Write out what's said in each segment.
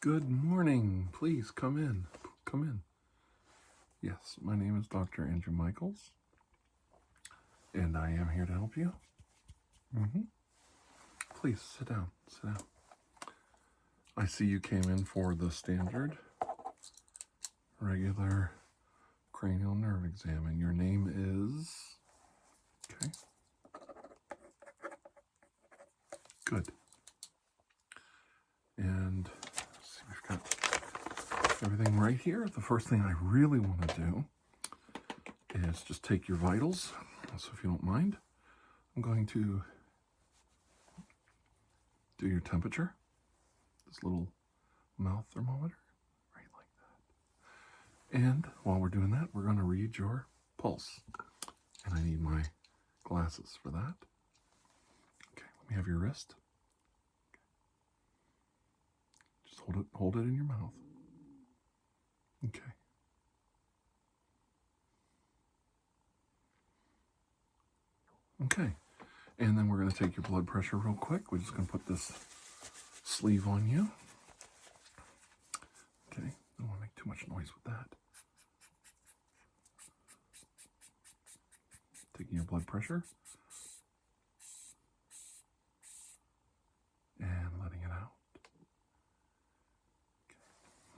Good morning. Please come in. Come in. Yes, my name is Dr. Andrew Michaels, and I am here to help you. Please sit down. Sit down. I see you came in for the standard, regular cranial nerve exam, and your name is... Okay. Good. And let's see, we've got everything right here. The first thing I really want to do is just take your vitals. So if you don't mind, I'm going to do your temperature. This little mouth thermometer, right like that. And while we're doing that, we're going to read your pulse. And I need my glasses for that. Okay, let me have your wrist. Just hold it in your mouth. Okay. Okay, and then we're going to take your blood pressure real quick. We're just going to put this sleeve on you. Okay, don't want to make too much noise with that. Taking your blood pressure and letting it out.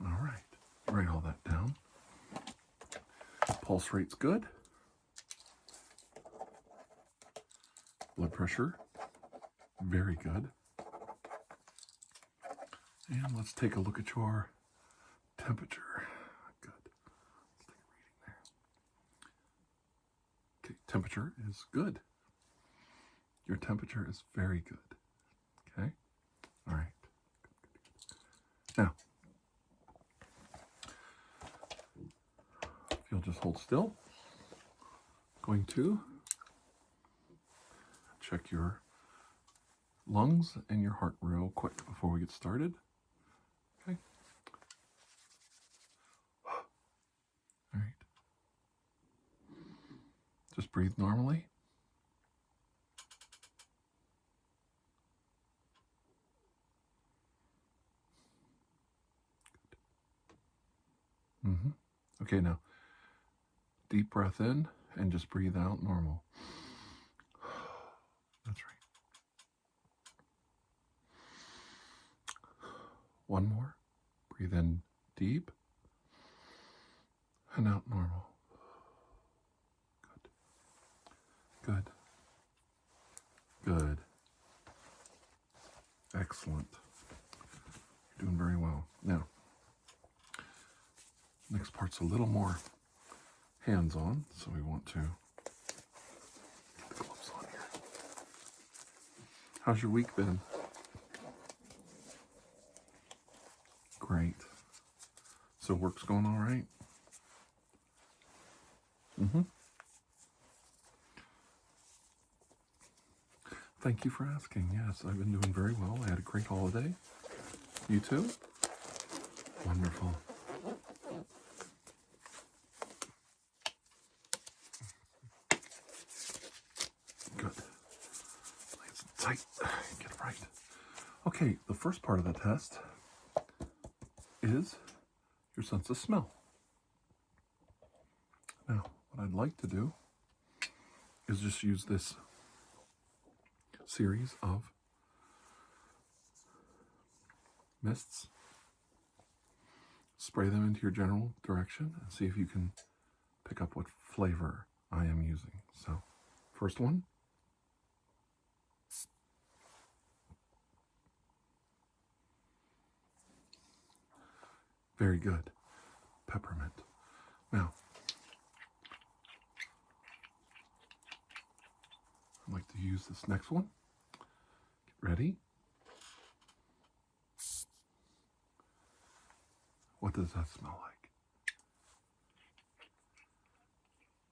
Okay. All right, write all that down. Pulse rate's good. Blood pressure, very good. And let's take a look at your temperature. Good. Let's take a reading there. Okay, temperature is good. Your temperature is very good. Okay? All right. Good. Now, if you'll just hold still, I'm going to check your lungs and your heart real quick before we get started. Okay. All right. Just breathe normally. Good. Okay, now deep breath in and just breathe out normal. That's right. One more. Breathe in deep and out normal. Good. Good. Good. Excellent. You're doing very well. Now, next part's a little more hands-on, so we want to get the gloves on here. How's your week been? Great. So work's going all right? Thank you for asking. Yes, I've been doing very well. I had a great holiday. You too? Wonderful. Good. Nice and tight. Get it right. Okay, the first part of the test is your sense of smell. Now, what I'd like to do is just use this series of mists, spray them into your general direction, and see if you can pick up what flavor I am using. So, first one. Very good. Peppermint. Now, I'd like to use this next one. Get ready. What does that smell like?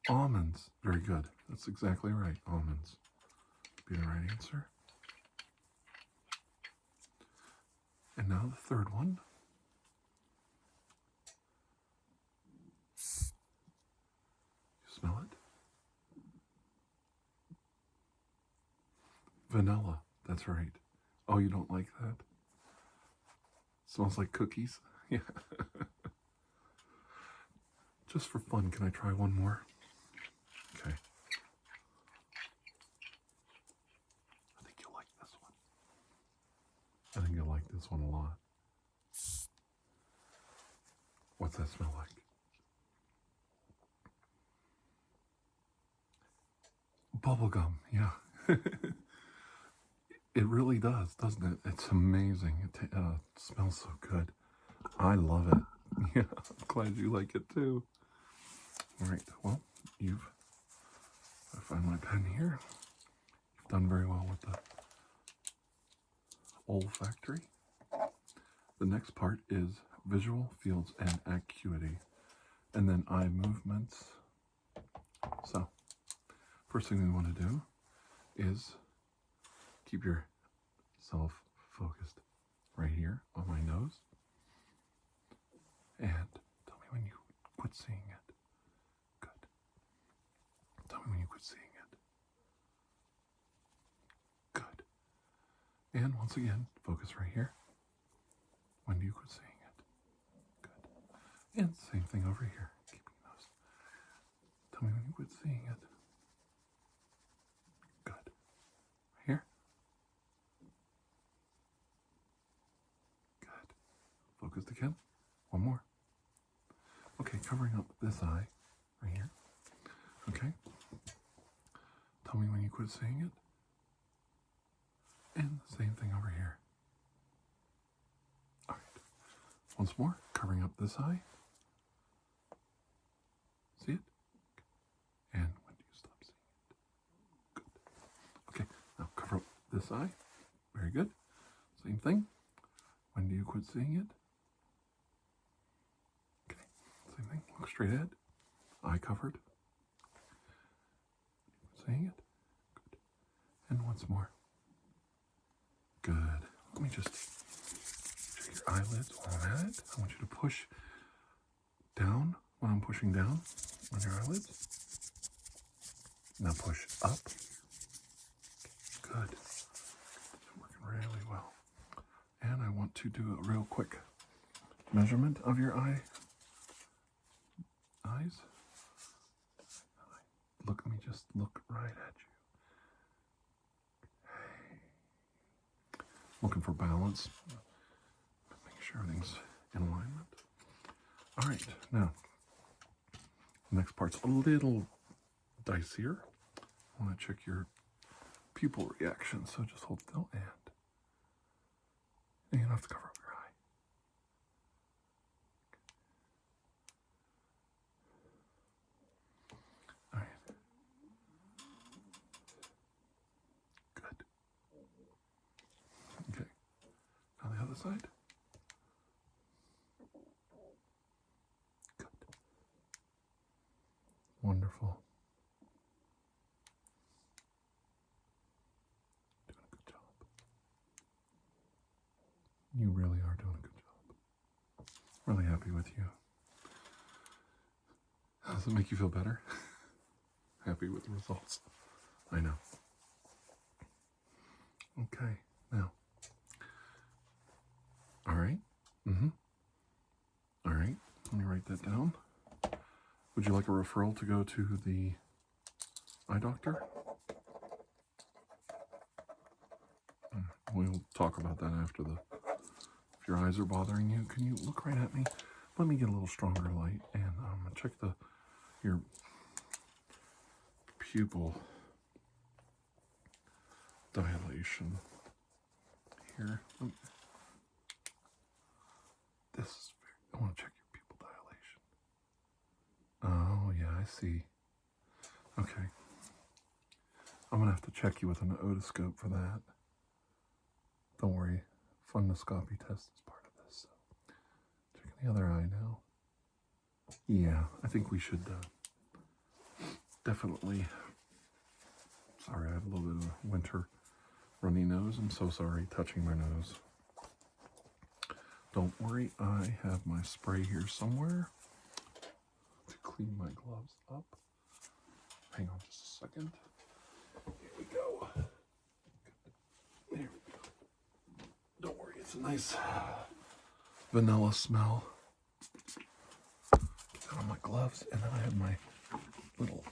Almonds. Very good. That's exactly right. Almonds. Be the right answer. And now the third one. You smell it? Vanilla. That's right. Oh, you don't like that? Smells like cookies. Yeah. Just for fun, can I try one more? Okay. I think you'll like this one. I think you'll like this one a lot. What's that smell like? Bubblegum, yeah. It really does, doesn't it? It's amazing. It smells so good. I love it. Yeah, I'm glad you like it too. All right, well, I find my pen here. You've done very well with the olfactory. The next part is visual fields and acuity, and then eye movements. So, first thing we want to do is keep yourself focused right here on my nose. And tell me when you quit seeing it. Good. Tell me when you quit seeing it. Good. And once again, focus right here. When do you quit seeing it? Good. And same thing over here. Keep your nose. Tell me when you quit seeing it. Good. Here. Good. Focused again. One more. Okay, covering up this eye right here. Okay. Tell me when you quit seeing it. And the same thing over here. All right. Once more, covering up this eye. See it? And when do you stop seeing it? Good. Okay, now cover up this eye. Very good. Same thing. When do you quit seeing it? Okay, same thing. Look straight ahead. Eye covered. Seeing it? Good. And once more. Good. Let me just check your eyelids while I'm at it. I want you to push down when I'm pushing down on your eyelids. Now push up. Good. Working really well. And I want to do a real quick measurement of your eyes. Look, let me just look right at you. Okay. Looking for balance. Make sure everything's in alignment. All right, now, the next part's a little dicier. I want to check your pupil reaction, so just hold still and you don't have to cover up your eye. All right. Good. Okay. Now the other side. Good. Wonderful. Doing a good job. You really are doing a good job. Really happy with you. Does it make you feel better? Happy with the results? I know. Okay, now. All right. All right, let me write that down. Would you like a referral to go to the eye doctor? We'll talk about that after if your eyes are bothering you, can you look right at me? Let me get a little stronger light and check your pupil dilation here. I want to check your pupil dilation. Oh yeah, I see. Okay. I'm gonna have to check you with an otoscope for that. Don't worry, fundoscopy test is part of this. So. Checking the other eye now. Yeah, I think we should definitely. Sorry, I have a little bit of a winter runny nose. I'm so sorry, touching my nose. Don't worry, I have my spray here somewhere to clean my gloves up. Hang on just a second. Here we go. There we go. Don't worry, it's a nice vanilla smell. Get that on my gloves, and then I have my little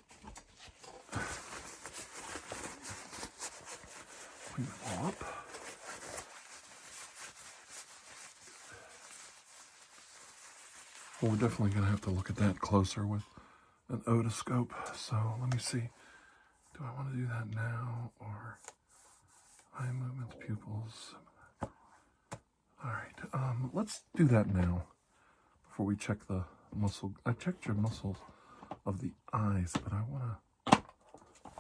clean it all up. Well, we're definitely going to have to look at that closer with an otoscope. So let me see. Do I want to do that now or eye movements, pupils? All right, let's do that now before we check the muscle. I checked your muscles of the eyes, but I want to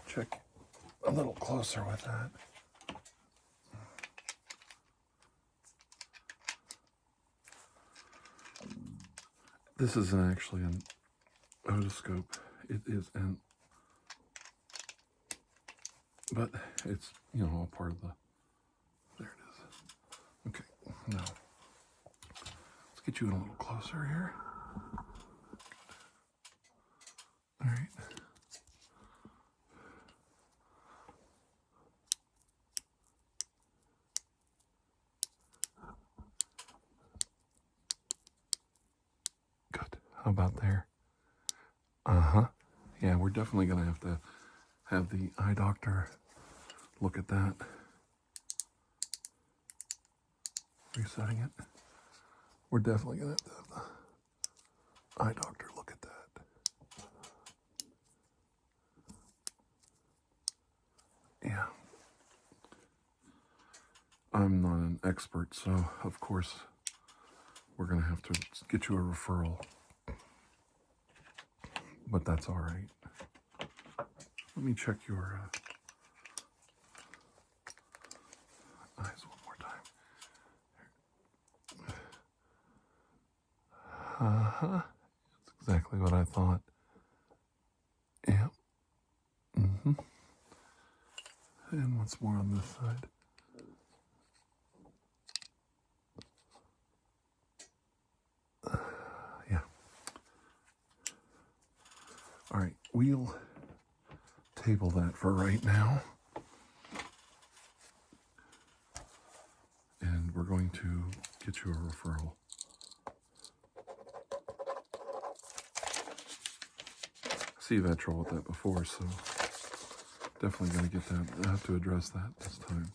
check a little closer with that. This isn't actually an otoscope. It is but it's, you know, all part of the, there it is. Okay, now, let's get you in a little closer here. All right. Good. How about there? Uh-huh. Yeah, we're definitely going to have the eye doctor look at that. Resetting it. We're definitely going to have the eye doctor look at that. Yeah. I'm not an expert, so of course we're going to have to get you a referral. But that's all right. Let me check your eyes one more time. Uh-huh. That's exactly what I thought. Yeah. Mm-hmm. And once more on this side. Yeah. All right. We'll table that for right now. And we're going to get you a referral. See, you've had trouble with that before, so definitely going to get that. I have to address that this time.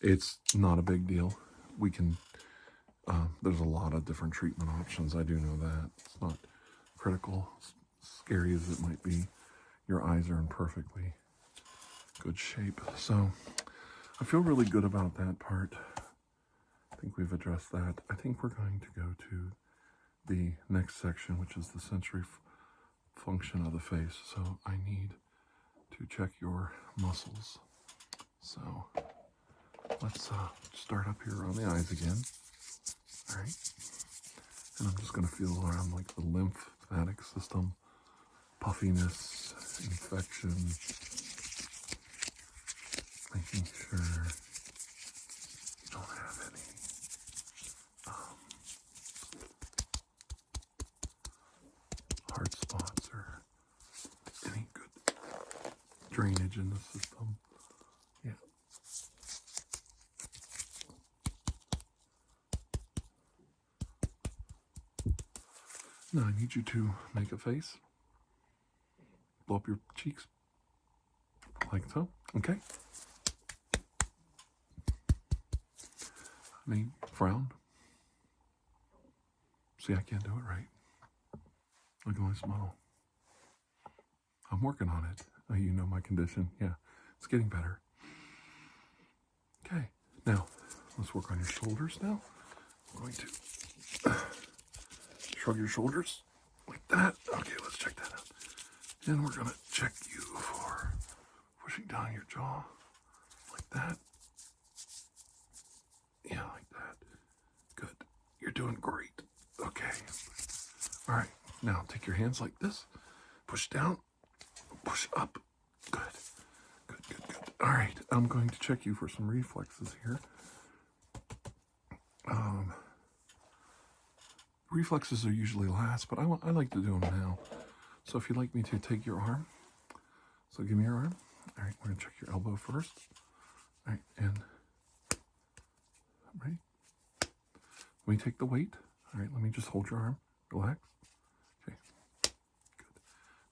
It's not a big deal. We can, there's a lot of different treatment options. I do know that. It's not critical. Scary as it might be, your eyes are in perfectly good shape. So I feel really good about that part. I think we've addressed that. I think we're going to go to the next section, which is the sensory function of the face. So I need to check your muscles. So let's start up here on the eyes again. All right. And I'm just going to feel around like the lymphatic system. Puffiness, infection, making sure you don't have any hard spots or any good drainage in the system. Yeah. Now I need you to make a face. Blow up your cheeks, like so. Okay. I mean, frown. See, I can't do it right. Look at my smile. I'm working on it. You know my condition. Yeah, it's getting better. Okay, now let's work on your shoulders now. I'm going to shrug your shoulders like that. Okay, let's check that out. And we're going to check you for pushing down your jaw like that. Yeah, like that. Good. You're doing great. Okay. All right. Now take your hands like this. Push down. Push up. Good. Good, good, good. All right. I'm going to check you for some reflexes here. Reflexes are usually last, but I like to do them now. So if you'd like me to take your arm, so give me your arm. All right, we're gonna check your elbow first. All right, and right, Let me take the weight. All right, let me just hold your arm. Relax. Okay, good.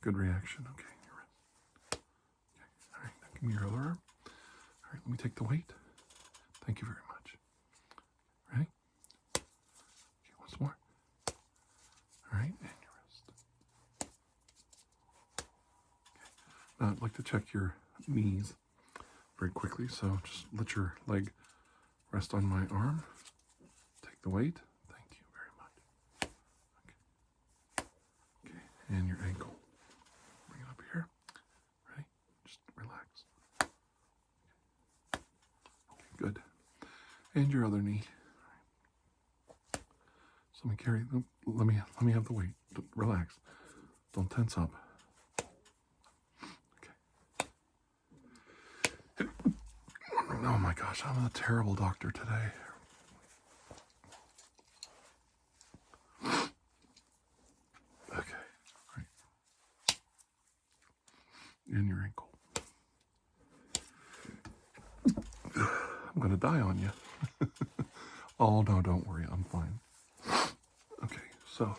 Good reaction. Okay, your wrist. Okay, all right, now give me your other arm. All right, let me take the weight. Thank you very much. Ready? Okay, once more. All right, and your wrist. Okay. Now I'd like to check your knees very quickly, so just let your leg rest on my arm. Take the weight. Thank you very much. Okay. Okay, and your ankle. Bring it up here. Ready? Just relax. Okay, good. And your other knee. So let me carry. Let me have the weight. Relax. Don't tense up. Okay. Oh my gosh, I'm a terrible doctor today. Okay. Right. And your ankle. I'm gonna die on you. Oh no, don't worry, I'm fine. Okay, so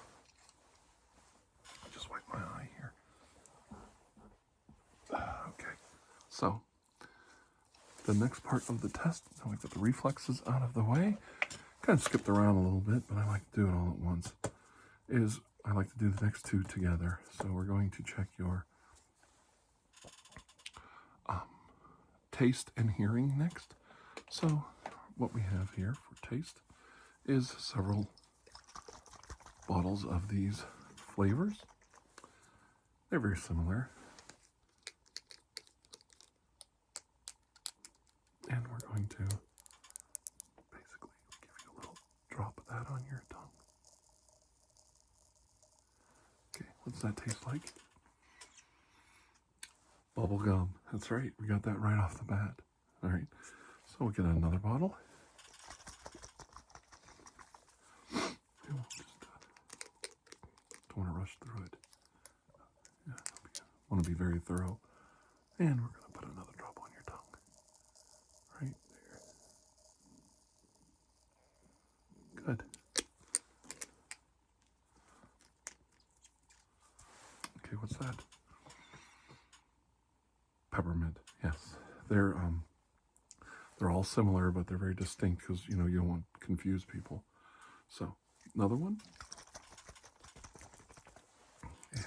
just wipe my eye here. Okay, so the next part of the test, now we've got the reflexes out of the way. Kind of skipped around a little bit, but I like to do it all at once. Is I like to do the next two together. So we're going to check your taste and hearing next. So what we have here for taste is several bottles of these flavors. They're very similar. And we're going to basically give you a little drop of that on your tongue. Okay, what's that taste like? Bubble gum. That's right, we got that right off the bat. All right, so we'll get another bottle. We'll just, don't want to rush through it. Yeah, want to be very thorough. And we're going to put another drop on your tongue. Right there. Good. Okay, what's that? Peppermint. Yes, they're all similar, but they're very distinct because you don't want to confuse people. So another one. And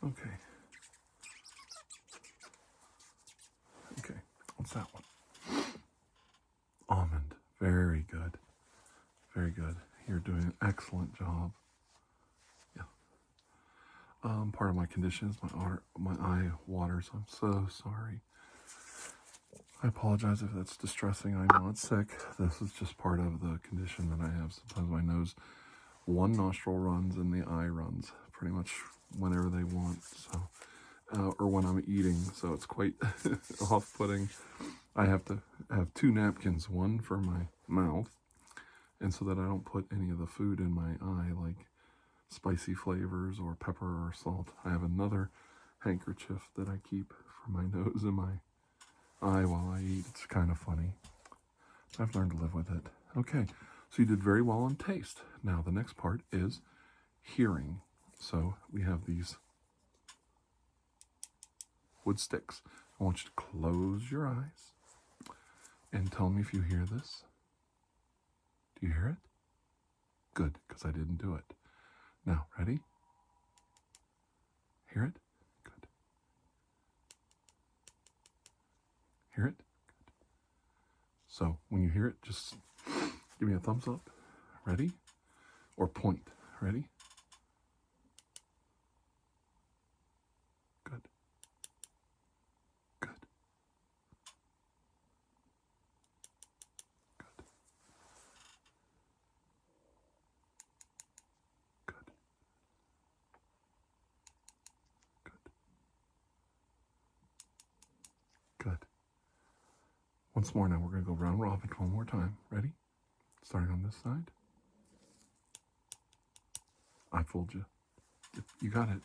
okay. Okay, what's that one? Almond. Very good. Very good. You're doing an excellent job. Yeah. Part of my condition is my eye waters. I'm so sorry. I apologize if that's distressing. I'm not sick. This is just part of the condition that I have. Sometimes my nose, one nostril runs and the eye runs pretty much whenever they want. So, or when I'm eating. So it's quite off-putting. I have to have two napkins, one for my mouth, and so that I don't put any of the food in my eye, like spicy flavors or pepper or salt. I have another handkerchief that I keep for my nose and my eye while I eat. It's kind of funny. I've learned to live with it. Okay, so you did very well on taste. Now the next part is hearing. So we have these wood sticks. I want you to close your eyes and tell me if you hear this. Do you hear it? Good, because I didn't do it. Now, ready? Hear it? Good. Hear it? Good. So, when you hear it, just give me a thumbs up. Ready? Or point. Ready? Good. Good. Good. Good. Good. Good. Once more now, we're going to go round robin one more time. Ready? Starting on this side. I fooled you. You got it.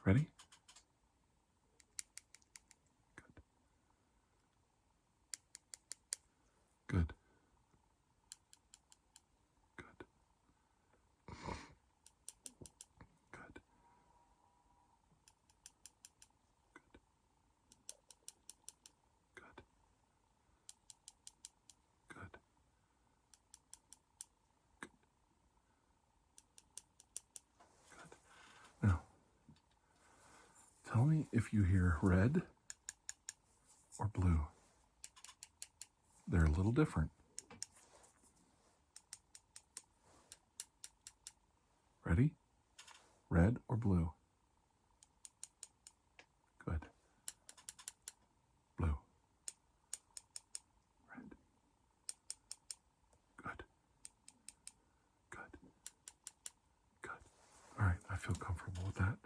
Ready? Good. Good. Good. Good. Good. Good. Now, tell me if you hear red or blue. They're a little different. Ready? Red or blue? Good. Blue. Red. Good. Good. Good. All right, I feel comfortable with that.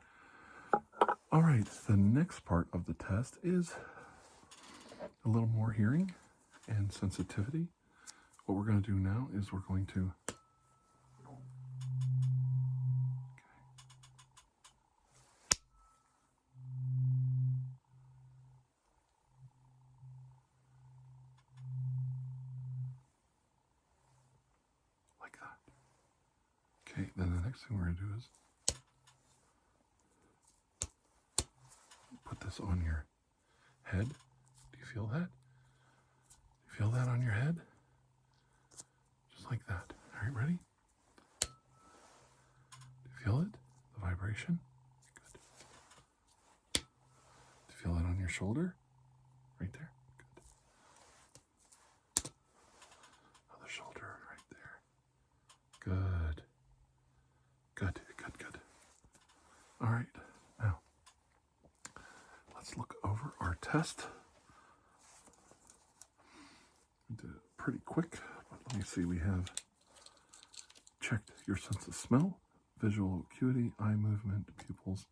All right, the next part of the test is a little more hearing and sensitivity. What we're going to do now is we're going to like that. Okay, then the next thing we're going to do is put this on your head. Do you feel that? Feel that on your head? Just like that. All right, ready? Do you feel it? The vibration? Good. Do you feel it on your shoulder? Right there? Good. Other shoulder right there. Good. Good, good, good. All right, now let's look over our test. Did it pretty quick, but let me see. We have checked your sense of smell, visual acuity, eye movement, pupils,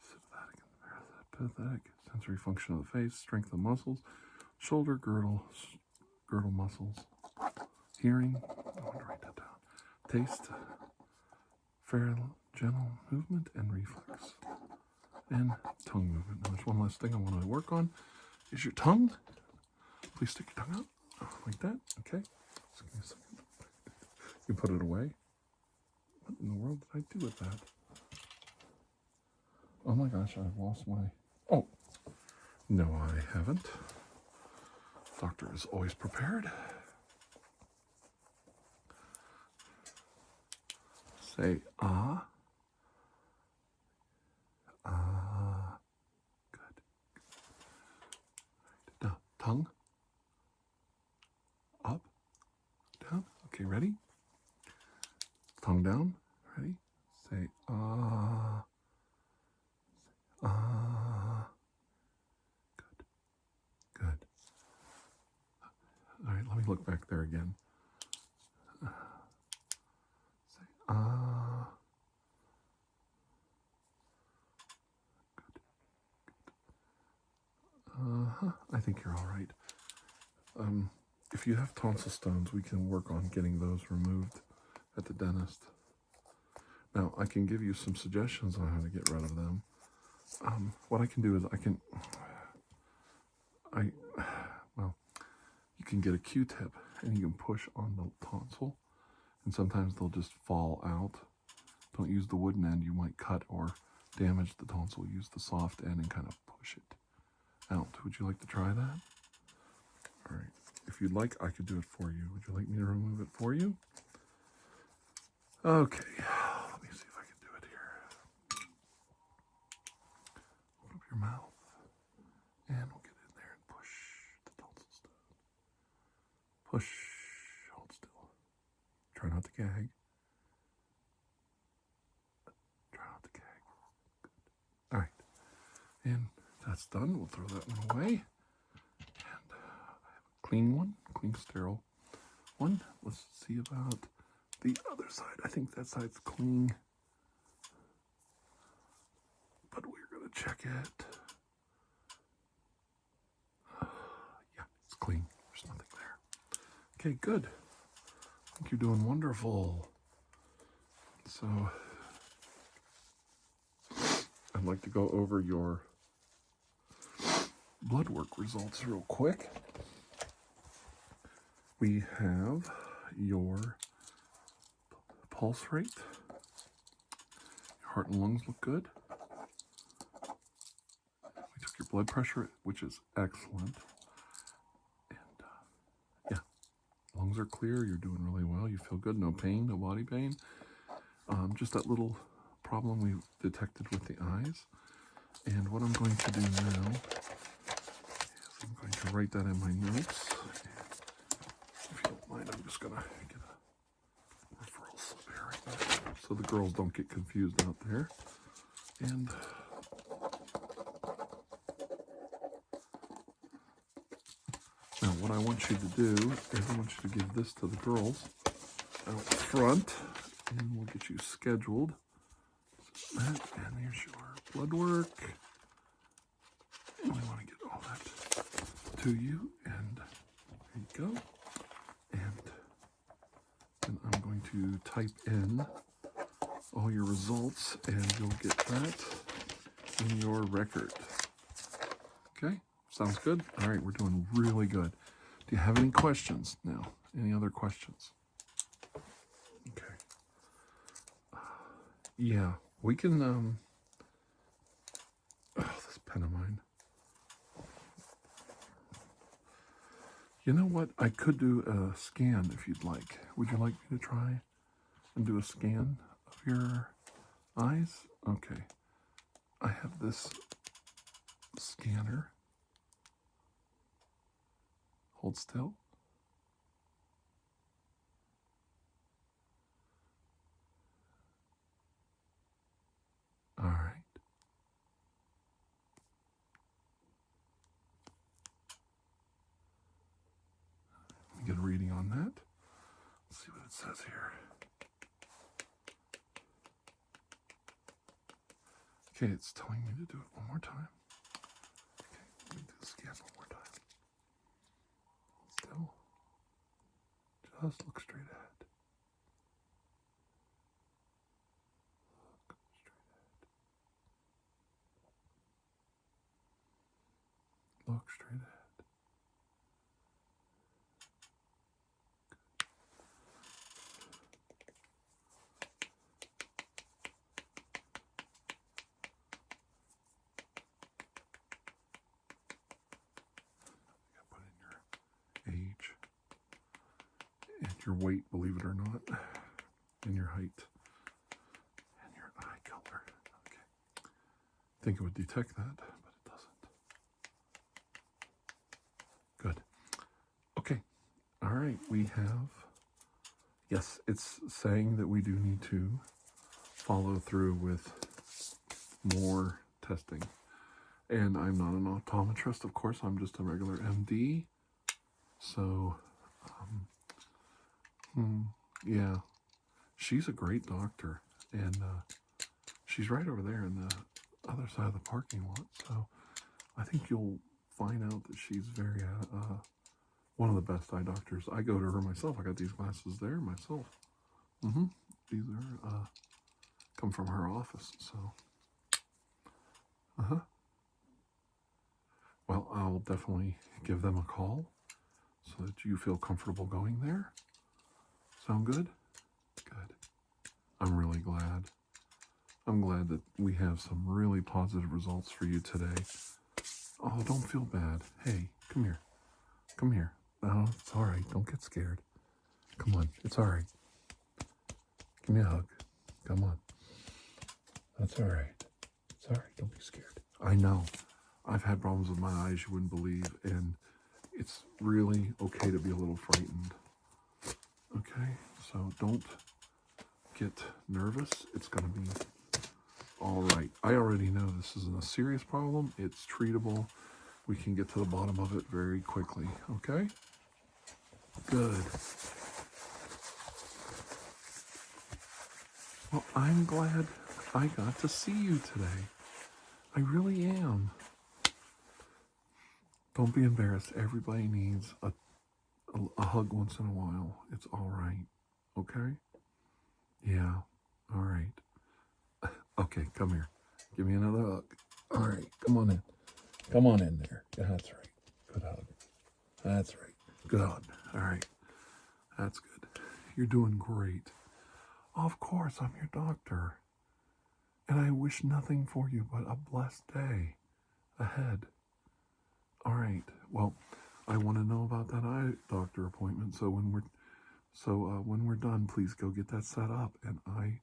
sympathetic and parasympathetic, sensory function of the face, strength of muscles, shoulder, girdle muscles, hearing, I want to write that down, taste, pharyngeal movement, and reflex, and tongue movement. Now there's one last thing I want to work on, is your tongue. Please stick your tongue out. Like that, okay. Just give me a second. You put it away. What in the world did I do with that? Oh my gosh, I've lost my... Oh, no I haven't. Doctor is always prepared. Say ah. Ah. Good. Now, tongue. Up, down. Okay, ready? Tongue down. Ready? Say ah. Say ah. Good. Good. All right, let me look back there again. Say ah. Good. Good. I think you're all right. If you have tonsil stones, we can work on getting those removed at the dentist. Now, I can give you some suggestions on how to get rid of them. What I can do is you can get a Q-tip and you can push on the tonsil, and sometimes they'll just fall out. Don't use the wooden end, you might cut or damage the tonsil. Use the soft end and kind of push it out. Would you like to try that? All right. If you'd like, I could do it for you. Would you like me to remove it for you? Okay, let me see if I can do it here. Open up your mouth, and we'll get in there and push the tonsils down. Push, hold still. Try not to gag. Try not to gag. Good. All right, and that's done. We'll throw that one away. Clean one, clean sterile one. Let's see about the other side. I think that side's clean, but we're going to check it. Yeah, it's clean. There's nothing there. Okay, good. I think you're doing wonderful. So I'd like to go over your blood work results real quick. We have your pulse rate. Your heart and lungs look good. We took your blood pressure, which is excellent. And yeah, lungs are clear. You're doing really well. You feel good. No pain, no body pain. Just that little problem we detected with the eyes. And what I'm going to do now is I'm going to write that in my notes. If you don't mind, I'm just going to get a referral slip here right now so the girls don't get confused out there. And now what I want you to do is I want you to give this to the girls out front, and we'll get you scheduled. And here's your blood work. And we want to get all that to you. And there you go. And then I'm going to type in all your results, and you'll get that in your record. Okay? Sounds good? All right, we're doing really good. Do you have any questions now? Any other questions? Okay. Yeah. We can, this pen of mine. You know what? I could do a scan if you'd like. Would you like me to try and do a scan of your eyes? Okay. I have this scanner. Hold still. All right. Let me get a reading on that. Let's see what it says here. Okay, it's telling me to do it one more time. Okay, let me do the scan one more time. Still. Just look straight ahead. Look straight ahead. Put in your age and your weight, believe it or not, and your height and your eye color. Okay. I think it would detect that, but it doesn't. Good. Okay. All right. We have, yes, it's saying that we do need to follow through with more testing. And I'm not an optometrist, of course. I'm just a regular MD. So, yeah, she's a great doctor. And she's right over there in the other side of the parking lot. So I think you'll find out that she's very, one of the best eye doctors. I go to her myself. I got these glasses there myself. These are, come from her office. So, well, I'll definitely give them a call so that you feel comfortable going there. Sound good? Good. I'm really glad. I'm glad that we have some really positive results for you today. Oh, don't feel bad. Hey, come here. Come here. No, it's all right. Don't get scared. Come on. It's all right. Give me a hug. Come on. That's all right. It's all right. Don't be scared. I know. I've had problems with my eyes you wouldn't believe, and it's really okay to be a little frightened. Okay? So don't get nervous. It's going to be all right. I already know this isn't a serious problem. It's treatable. We can get to the bottom of it very quickly. Okay? Good. Well, I'm glad I got to see you today. I really am. Don't be embarrassed. Everybody needs a hug once in a while. It's all right. Okay? Yeah. All right. Okay, come here. Give me another hug. All right, come on in. Come on in there. Yeah, that's right. Good hug. That's right. Good hug. All right. That's good. You're doing great. Of course, I'm your doctor. And I wish nothing for you but a blessed day ahead. All right. Well, I want to know about that eye doctor appointment. So when we're done, please go get that set up. And I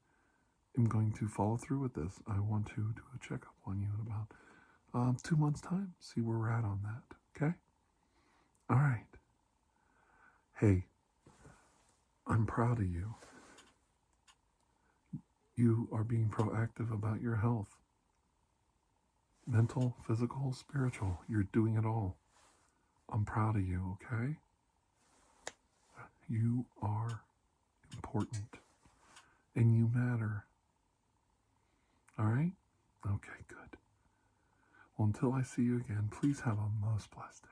am going to follow through with this. I want to do a checkup on you in about 2 months' time. See where we're at on that. Okay? All right. Hey, I'm proud of you. You are being proactive about your health. Mental, physical, spiritual. You're doing it all. I'm proud of you, okay? You are important. And you matter. All right? Okay, good. Well, until I see you again, please have a most blessed day.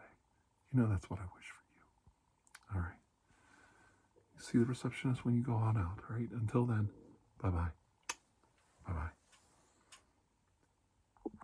You know that's what I wish for you. All right. You see the receptionist when you go on out, all right? Until then, bye-bye. Bye-bye.